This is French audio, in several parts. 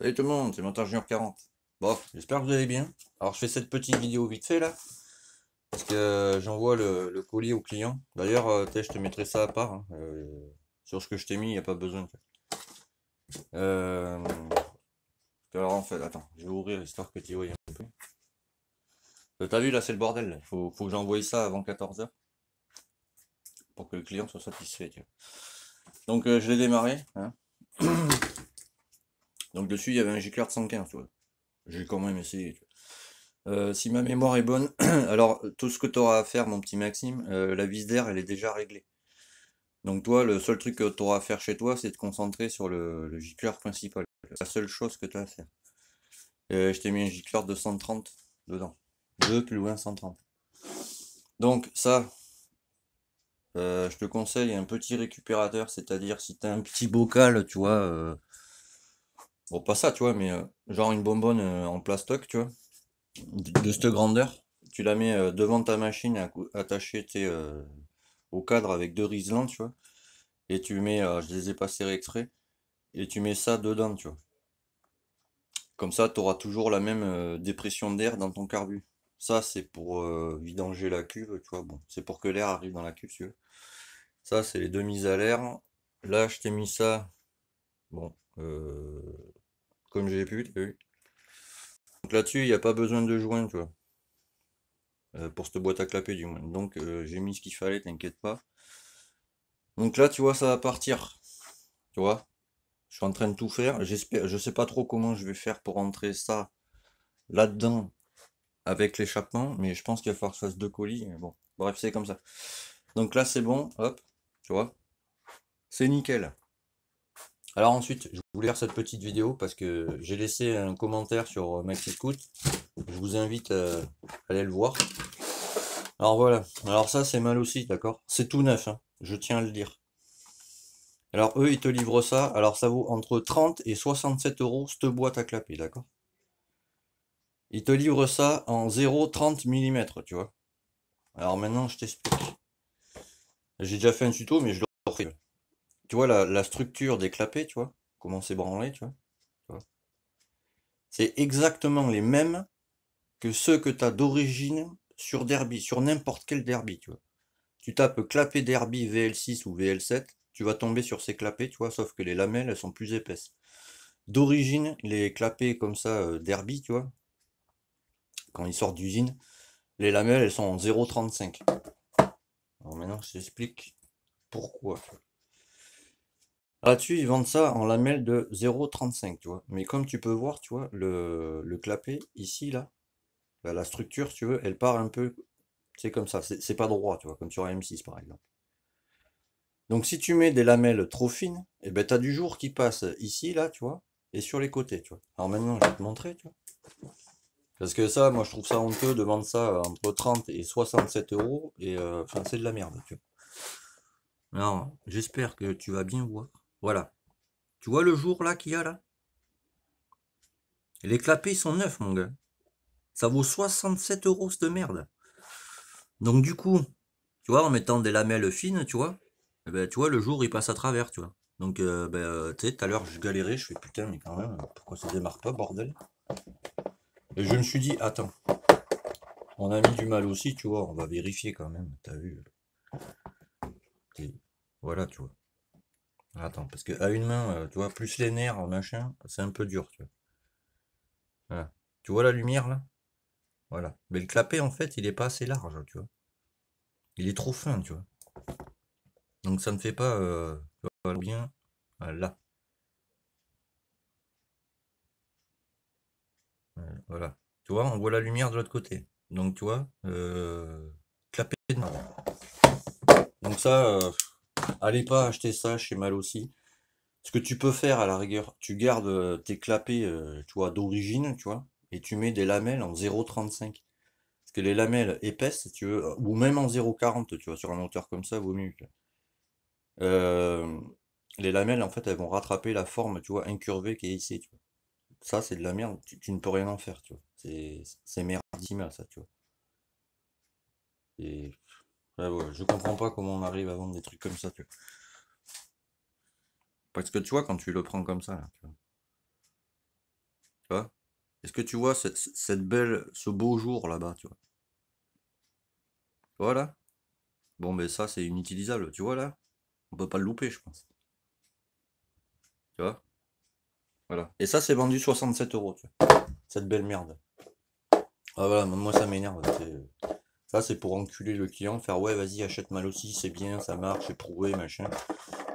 Salut tout le monde, c'est Monteur Junior 40. Bon, j'espère que vous allez bien. Alors je fais cette petite vidéo vite fait là, parce que j'envoie le colis au client. D'ailleurs, je te mettrai ça à part, hein. Sur ce que je t'ai mis, il n'y a pas besoin. Euh, alors en fait, attends, je vais ouvrir histoire que tu vois un peu. T'as vu là, c'est le bordel. Là. Faut que j'envoie ça avant 14 h pour que le client soit satisfait. Tu vois. Donc je l'ai démarré. Hein. Donc dessus, il y avait un gicleur de 115, tu vois. J'ai quand même essayé. Tu vois. Si ma mémoire est bonne, alors tout ce que tu auras à faire, mon petit Maxime, la vis d'air, elle est déjà réglée. Donc toi, le seul truc que tu auras à faire chez toi, c'est te concentrer sur le gicleur principal. C'est la seule chose que tu as à faire. Je t'ai mis un gicleur de 130 dedans. De plus loin 130. Donc ça, je te conseille un petit récupérateur, c'est-à-dire si tu as un petit bocal, tu vois, bon pas ça, tu vois, mais genre une bonbonne en plastoc, tu vois, de cette grandeur, tu la mets devant ta machine attachée au cadre avec deux riselants, tu vois, et tu mets, je les ai pas serrés exprès, et tu mets ça dedans, tu vois. Comme ça, tu auras toujours la même dépression d'air dans ton carbu. Ça, c'est pour vidanger la cuve, tu vois, bon, c'est pour que l'air arrive dans la cuve, tu veux. Ça, c'est les deux mises à l'air. Là, je t'ai mis ça, bon, comme j'ai pu, t'as vu. Donc là-dessus, il n'y a pas besoin de joint, tu vois. Pour cette boîte à clapper du moins. Donc j'ai mis ce qu'il fallait, t'inquiète pas. Donc là, tu vois, ça va partir. Tu vois, je suis en train de tout faire. J'espère, je sais pas trop comment je vais faire pour rentrer ça là-dedans avec l'échappement, mais je pense qu'il va falloir que je fasse deux colis. Mais bon, bref, c'est comme ça. Donc là, c'est bon, hop, tu vois, c'est nickel. Alors ensuite, je voulais faire cette petite vidéo parce que j'ai laissé un commentaire sur MaxiScoot. Je vous invite à aller le voir. Alors voilà, alors ça c'est mal aussi, d'accord? C'est tout neuf, hein, je tiens à le dire. Alors eux, ils te livrent ça, alors ça vaut entre 30 et 67 euros cette boîte à clapper, d'accord? Ils te livrent ça en 0,30 mm, tu vois. Alors maintenant, je t'explique. J'ai déjà fait un tuto, mais je le refais. Tu vois la structure des clapets, tu vois? Comment c'est branlé, tu vois? Tu vois. C'est exactement les mêmes que ceux que tu as d'origine sur Derby, sur n'importe quel Derby, tu vois. Tu tapes clapet Derby VL6 ou VL7, tu vas tomber sur ces clapets, tu vois, sauf que les lamelles, elles sont plus épaisses. D'origine, les clapets comme ça, Derby, tu vois, quand ils sortent d'usine, les lamelles, elles sont en 0,35. Alors maintenant, je t'explique pourquoi. Là-dessus, ils vendent ça en lamelles de 0,35, tu vois. Mais comme tu peux voir, tu vois, le clapet, ici, là, la structure, si tu veux, elle part un peu, c'est comme ça, c'est pas droit, tu vois, comme sur un M6, par exemple. Donc si tu mets des lamelles trop fines, eh ben, tu as du jour qui passe ici, là, tu vois, et sur les côtés, tu vois. Alors maintenant, je vais te montrer, tu vois. Parce que ça, moi, je trouve ça honteux de vendre ça entre 30 et 67 euros, et enfin, c'est de la merde, tu vois. Alors, j'espère que tu vas bien voir. Voilà. Tu vois le jour, là, qu'il y a, là? Les clapets, ils sont neufs, mon gars. Ça vaut 67 euros, cette merde. Donc, du coup, tu vois, en mettant des lamelles fines, tu vois, eh ben, tu vois, le jour, il passe à travers, tu vois. Donc, tu sais, tout à l'heure, je galérais, je fais putain, mais quand même, pourquoi ça démarre pas, bordel? Et je me suis dit, attends, on a mis du mal aussi, tu vois, on va vérifier quand même, t'as vu. Voilà, tu vois. Attends, parce que à une main, tu vois, plus les nerfs, machin, c'est un peu dur, tu vois. Voilà. Tu vois la lumière, là? Voilà. Mais le clapet, en fait, il est pas assez large, tu vois. Il est trop fin, tu vois. Donc ça ne fait pas tu vois, bien là. Voilà. Tu vois, on voit la lumière de l'autre côté. Donc, tu vois, clapet de main. Donc ça, allez pas acheter ça chez Mal aussi. Ce que tu peux faire à la rigueur, tu gardes tes clapets, tu vois, d'origine, tu vois, et tu mets des lamelles en 0,35. Parce que les lamelles épaisses, si tu veux, ou même en 0,40, tu vois, sur un moteur comme ça, vaut mieux. Euh, les lamelles, en fait, elles vont rattraper la forme, tu vois, incurvée qui est ici, tu vois. Ça, c'est de la merde, tu ne peux rien en faire, tu vois. C'est merdissima, ça, tu vois. Et, ouais, ouais, je comprends pas comment on arrive à vendre des trucs comme ça, tu vois. Parce que tu vois, quand tu le prends comme ça, là, tu vois. vois? Est-ce que tu vois cette belle, ce beau jour là-bas, tu vois? Voilà. Bon, ben ça, c'est inutilisable, tu vois là? On peut pas le louper, je pense. Tu vois? Voilà. Et ça, c'est vendu 67 euros, tu vois. Cette belle merde. Ah voilà, moi ça m'énerve. Ça, c'est pour enculer le client, faire ouais, vas-y, achète mal aussi, c'est bien, ça marche, c'est prouvé, machin.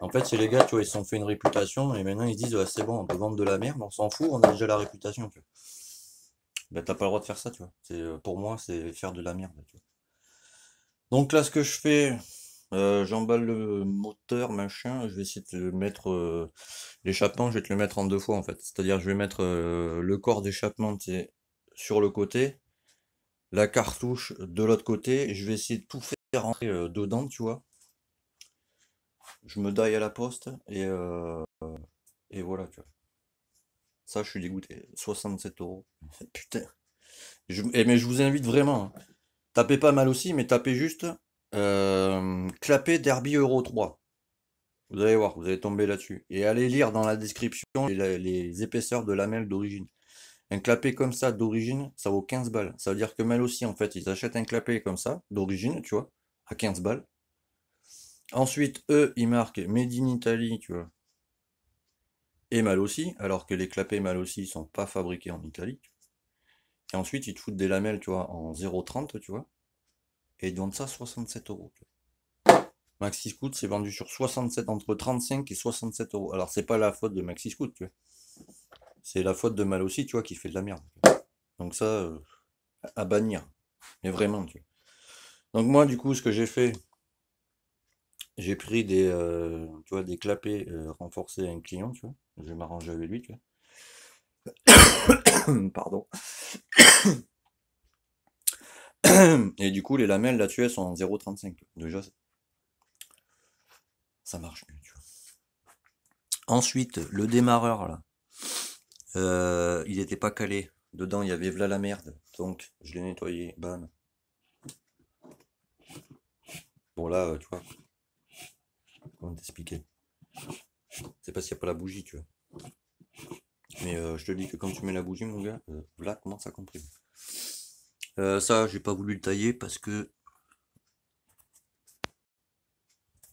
En fait, c'est les gars, tu vois, ils se sont fait une réputation et maintenant ils se disent, ouais, c'est bon, on peut vendre de la merde, on s'en fout, on a déjà la réputation, tu vois. Ben, t'as pas le droit de faire ça, tu vois. Pour moi, c'est faire de la merde, tu vois. Donc là, ce que je fais, j'emballe le moteur, machin, je vais essayer de mettre l'échappement, je vais te le mettre en deux fois en fait. C'est-à-dire, je vais mettre le corps d'échappement, tu sais, sur le côté, la cartouche de l'autre côté, et je vais essayer de tout faire rentrer dedans, tu vois. Je me daille à la poste, et voilà, tu vois. Ça, je suis dégoûté. 67 euros. Putain. Mais je vous invite vraiment, hein. Tapez pas mal aussi, mais tapez juste clapet Derby Euro 3. Vous allez voir, vous allez tomber là-dessus. Et allez lire dans la description les épaisseurs de lamelles d'origine. Un clapet comme ça d'origine, ça vaut 15 balles. Ça veut dire que mal aussi, en fait, ils achètent un clapet comme ça, d'origine, tu vois, à 15 balles. Ensuite, eux, ils marquent Made in Italy, tu vois, et mal aussi, alors que les clapets mal aussi sont pas fabriqués en Italie. Et ensuite, ils te foutent des lamelles, tu vois, en 0,30, tu vois, et ils te vendent ça 67 euros. Maxi Scoot, c'est vendu sur 67, entre 35 et 67 euros. Alors, c'est pas la faute de Maxi Scoot, tu vois. C'est la faute de mal aussi, tu vois, qui fait de la merde. Donc ça, à bannir. Mais vraiment, tu vois. Donc moi, du coup, ce que j'ai fait, j'ai pris tu vois, des clapets renforcés à un client, tu vois. Je vais m'arranger avec lui, tu vois. Pardon. Et du coup, les lamelles là-dessus, elles sont en 0,35. Déjà, ça marche mieux, tu vois. Ensuite, le démarreur, là, il n'était pas calé. Dedans, il y avait v'là la merde. Donc, je l'ai nettoyé. Bam. Bon, là, tu vois, comment t'expliquer? C'est parce qu'il n'y a pas la bougie, tu vois. Mais je te dis que quand tu mets la bougie, mon gars, là, comment ça comprime. Ça, j'ai pas voulu le tailler parce que.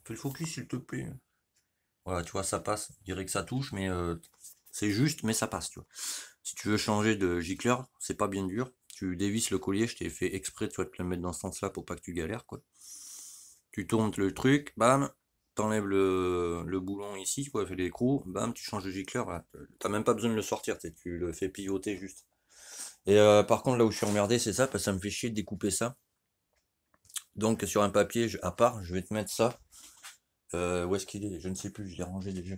Fais le focus, s'il te plaît. Voilà, tu vois, ça passe. Je dirais que ça touche, mais c'est juste, mais ça passe, tu vois. Si tu veux changer de gicleur, c'est pas bien dur. Tu dévisses le collier, je t'ai fait exprès, tu vas te le mettre dans ce sens-là pour pas que tu galères, quoi. Tu tournes le truc, bam, t'enlèves le boulon ici, quoi, fait l'écrou, bam, tu changes de gicleur, voilà. T'as même pas besoin de le sortir, tu le fais pivoter juste. Et par contre, là où je suis emmerdé, c'est ça, parce que ça me fait chier de découper ça. Donc sur un papier, à part, je vais te mettre ça. Où est-ce qu'il est? Je ne sais plus, je l'ai rangé déjà.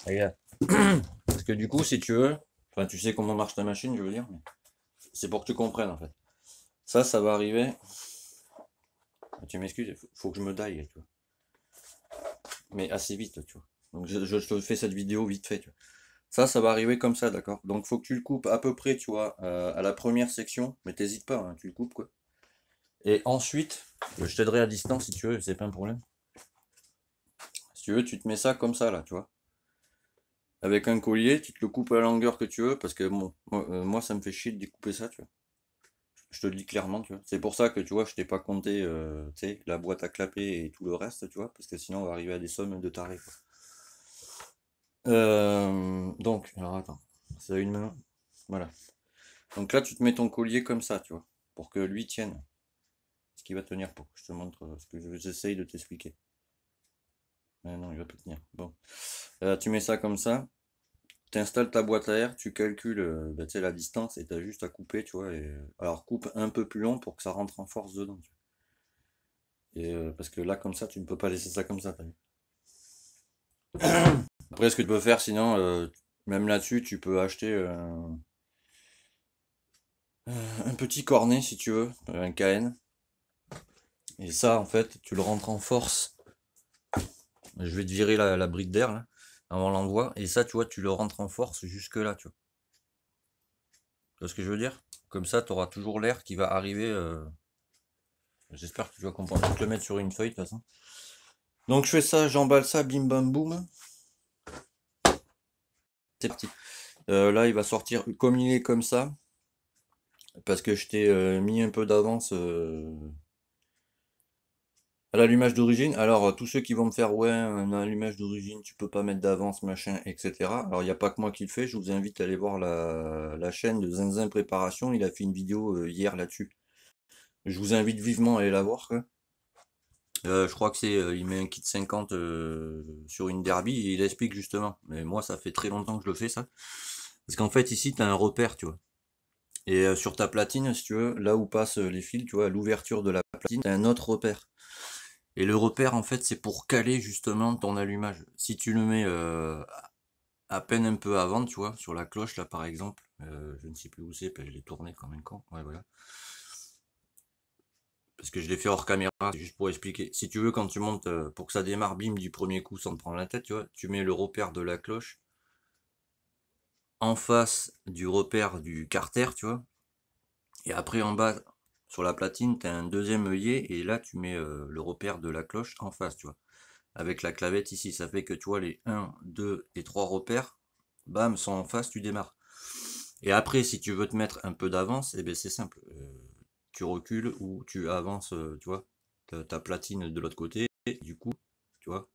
Regarde. Parce que du coup, si tu veux, enfin tu sais comment marche ta machine, je veux dire, mais c'est pour que tu comprennes en fait. Ça va arriver. Tu m'excuses, faut que je me daille, tu vois. Mais assez vite, tu vois. Donc je te fais cette vidéo vite fait, tu vois. Ça va arriver comme ça, d'accord. Donc faut que tu le coupes à peu près, tu vois, à la première section, mais t'hésites pas, hein, tu le coupes quoi. Et ensuite, je t'aiderai à distance si tu veux, c'est pas un problème. Si tu veux, tu te mets ça comme ça là, tu vois. Avec un collier, tu te le coupes à la longueur que tu veux, parce que bon, moi ça me fait chier de découper ça, tu vois. Je te le dis clairement, tu vois. C'est pour ça que tu vois, je t'ai pas compté tu sais, la boîte à clapper et tout le reste, tu vois, parce que sinon on va arriver à des sommes de tarés, quoi. Donc, alors attends, c'est à une main. Voilà. Donc là, tu te mets ton collier comme ça, tu vois, pour que lui tienne. Ce qui va tenir pour que je te montre ce que j'essaye de t'expliquer. Mais non, il va pas tenir. Bon. Tu mets ça comme ça. Tu installes ta boîte à air, tu calcules bah, tu sais, la distance et tu as juste à couper, tu vois. Alors coupe un peu plus long pour que ça rentre en force dedans. Tu vois. Parce que là, comme ça, tu ne peux pas laisser ça comme ça, t'as vu. Après, ce que tu peux faire, sinon, même là-dessus, tu peux acheter un petit cornet, si tu veux, un KN. Et ça, en fait, tu le rentres en force. Je vais te virer la bride d'air, là, avant l'envoi. Et ça, tu vois, tu le rentres en force jusque là, tu vois. Tu vois ce que je veux dire? Comme ça, tu auras toujours l'air qui va arriver. J'espère que tu vas comprendre. Je vais te le mettre sur une feuille, de toute façon. Donc, je fais ça, j'emballe ça, bim bam boum. c'est parti. Là, il va sortir comme il est comme ça, parce que je t'ai mis un peu d'avance à l'allumage d'origine. Alors, tous ceux qui vont me faire, ouais, un allumage d'origine, tu peux pas mettre d'avance, machin, etc. Alors, il n'y a pas que moi qui le fais, je vous invite à aller voir la chaîne de Zinzin Préparation, il a fait une vidéo hier là-dessus. Je vous invite vivement à aller la voir, quoi. Je crois que il met un kit 50 sur une derby et il explique justement. Mais moi, ça fait très longtemps que je le fais, ça. Parce qu'en fait, ici, tu as un repère, tu vois. Et sur ta platine, si tu veux, là où passent les fils, tu vois, à l'ouverture de la platine, tu as un autre repère. Et le repère, en fait, c'est pour caler justement ton allumage. Si tu le mets à peine un peu avant, tu vois, sur la cloche, là, par exemple, je ne sais plus où c'est, je l'ai tourné comme un con. Ouais, voilà. Parce que je l'ai fait hors caméra, c'est juste pour expliquer. Si tu veux, quand tu montes, pour que ça démarre, bim, du premier coup, sans te prendre la tête, tu vois, tu mets le repère de la cloche en face du repère du carter, tu vois, et après en bas, sur la platine, tu as un deuxième œillet, et là, tu mets le repère de la cloche en face, tu vois, avec la clavette ici. Ça fait que, tu vois, les 1, 2 et 3 repères, bam, sont en face, tu démarres. Et après, si tu veux te mettre un peu d'avance, eh ben c'est simple. Tu recules ou tu avances, tu vois, ta platine de l'autre côté, et du coup, tu vois,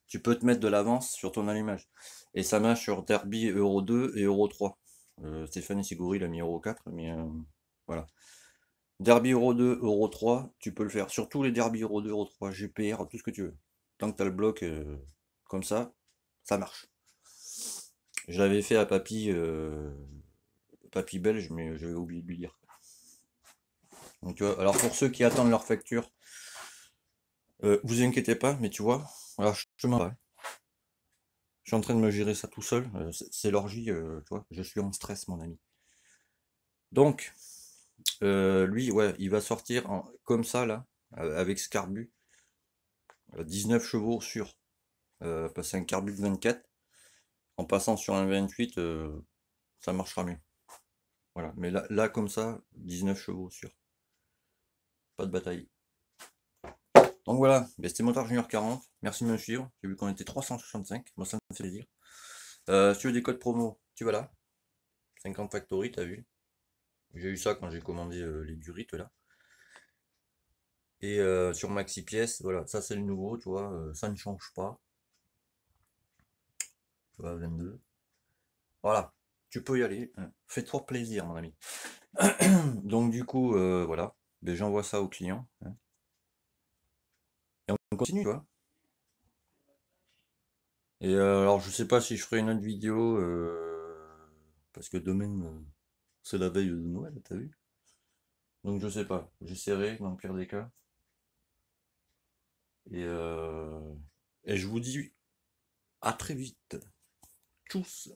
tu peux te mettre de l'avance sur ton allumage. Et ça marche sur Derby Euro 2 et Euro 3. Stéphane Siguri l'a mis Euro 4, mais voilà. Derby Euro 2, Euro 3, tu peux le faire. Sur tous les Derby Euro 2, Euro 3, GPR, tout ce que tu veux. Tant que tu as le bloc comme ça marche. Je l'avais fait à Papy belge, mais j'avais oublié de lui dire. Donc, tu vois, alors pour ceux qui attendent leur facture, vous inquiétez pas, mais tu vois, alors je m'en vais. Je suis en train de me gérer ça tout seul. C'est l'orgie, tu vois, je suis en stress, mon ami. Donc, lui, ouais, il va sortir comme ça, là, avec ce carbu, 19 chevaux sur, passer un carbu de 24. En passant sur un 28, ça marchera mieux. Voilà, mais là comme ça, 19 chevaux sur. Pas de bataille. Donc voilà, c'était Motard Junior 40. Merci de me suivre. J'ai vu qu'on était 365. Moi, ça me fait plaisir. Si tu veux des codes promo, tu vas là. 50 Factory, t'as vu. J'ai eu ça quand j'ai commandé les durites là. Et sur Maxi Pièces, voilà, ça c'est le nouveau, tu vois, ça ne change pas. Tu vois, 22. Voilà, tu peux y aller. Hein. Fais-toi plaisir, mon ami. Donc du coup, voilà, ben, j'envoie ça au client. Hein. Et on continue, tu vois. Et alors, je sais pas si je ferai une autre vidéo, parce que demain, c'est la veille de Noël, t'as vu? Donc je sais pas, j'essaierai dans le pire des cas. Et, euh, et je vous dis à très vite. Tchuss!